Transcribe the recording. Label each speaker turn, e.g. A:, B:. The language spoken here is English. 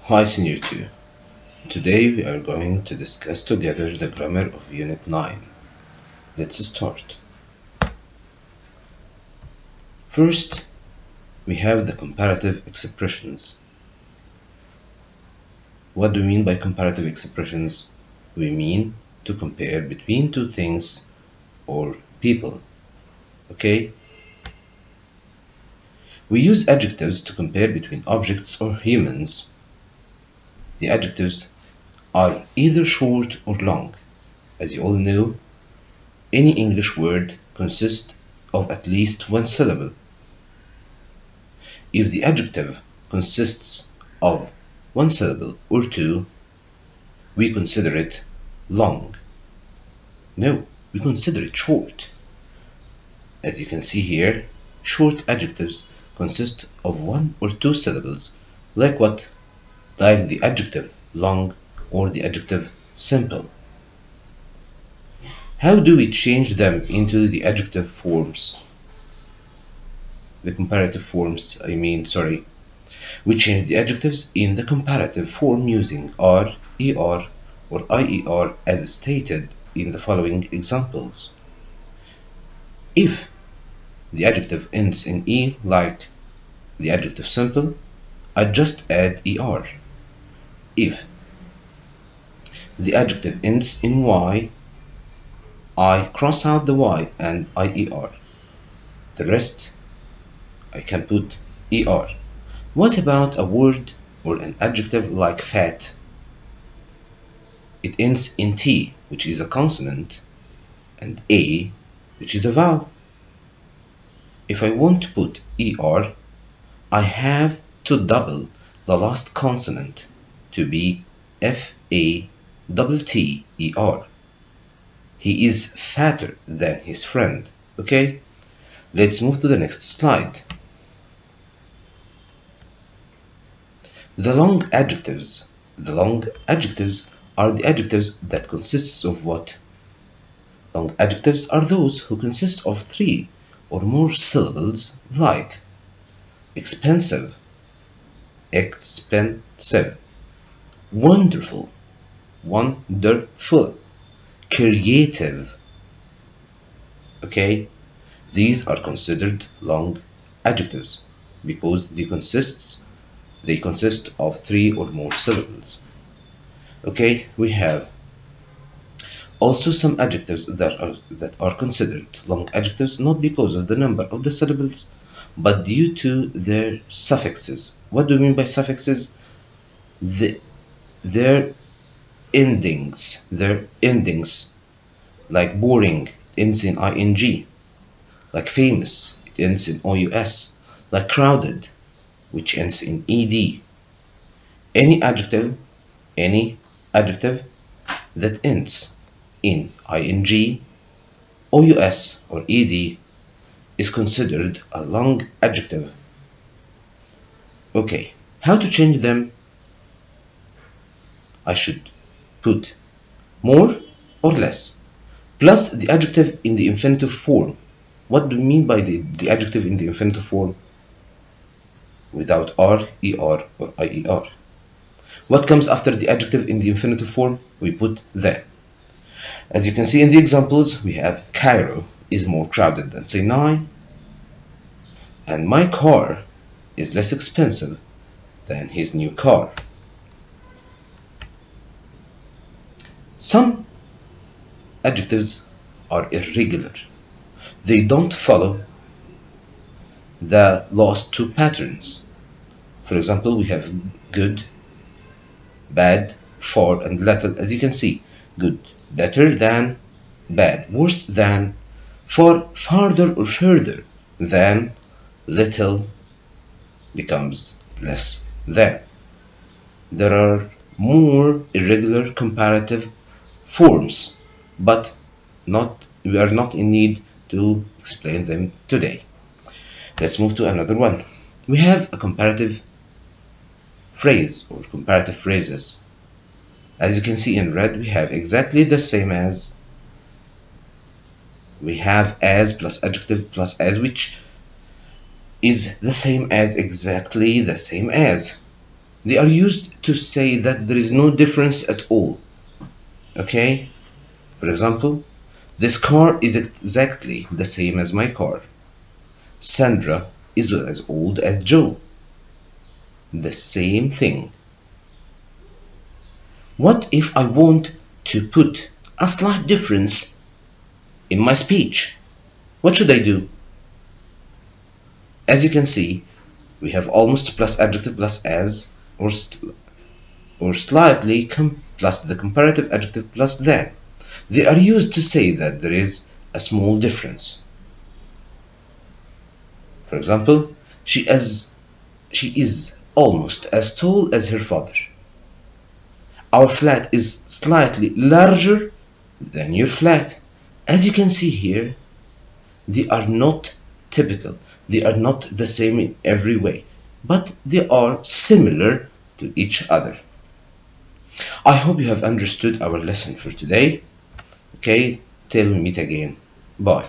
A: Hi Senior 2. Today we are going to discuss together the grammar of Unit 9. Let's start. First, we have the comparative expressions. What do we mean by comparative expressions? We mean to compare between two things or people. Okay? We use adjectives to compare between objects or humans. The adjectives are either short or long. As you all know, any English word consists of at least one syllable. If the adjective consists of one syllable or two, we consider it long. No, we consider it short. As you can see here, short adjectives consist of one or two syllables. Like what? Like the adjective long or the adjective simple. How do we change them into the adjective forms? The comparative forms, We change the adjectives in the comparative form using R, ER, or IER as stated in the following examples. If the adjective ends in E, like the adjective simple, I just add ER. If the adjective ends in Y, I cross out the Y and IER. The rest, I can put ER. What about a word or an adjective like fat? It ends in T, which is a consonant, and A, which is a vowel. If I want to put ER, I have to double the last consonant to be FATTER. He is fatter than his friend. Okay? Let's move to the next slide. The long adjectives. The long adjectives are the adjectives that consists of what? Long adjectives are those who consist of three or more syllables like expensive, wonderful, wonderful, creative. Okay? These are considered long adjectives because they consist of three or more syllables. Okay, we have also some adjectives that are considered long adjectives not because of the number of the syllables but due to their suffixes. What do we mean by suffixes? Their endings, like boring ends in ing, like famous it ends in ous, like crowded which ends in ed. Any adjective that ends in ing, ous, or ed is considered a long adjective. Okay, how to change them? I should put more or less, plus the adjective in the infinitive form. What do we mean by the adjective in the infinitive form? Without R, ER, or IER. What comes after the adjective in the infinitive form? We put the. As you can see in the examples, we have Cairo is more crowded than Sinai, and my car is less expensive than his new car. Some adjectives are irregular. They don't follow the last two patterns. For example, we have good, bad, far, and little. As you can see, good, better than, bad, worse than, far, farther or further than, little becomes less than. There are more irregular comparative forms, but we are not in need to explain them today. Let's move to another one. We have a comparative phrase or comparative phrases. As you can see in red, we have exactly the same as. We have as plus adjective plus as, which is the same as, exactly the same as. They are used to say that there is no difference at all. Okay? For example, this car is exactly the same as my car. Sandra is as old as Joe. The same thing. What if I want to put a slight difference in my speech? What should I do? As you can see, we have almost plus adjective plus as, or slightly plus the comparative adjective plus than. They are used to say that there is a small difference. For example, she is almost as tall as her father. Our flat is slightly larger than your flat. As you can see here, they are not typical. They are not the same in every way, but they are similar to each other. I hope you have understood our lesson for today. Okay, till we meet again. Bye.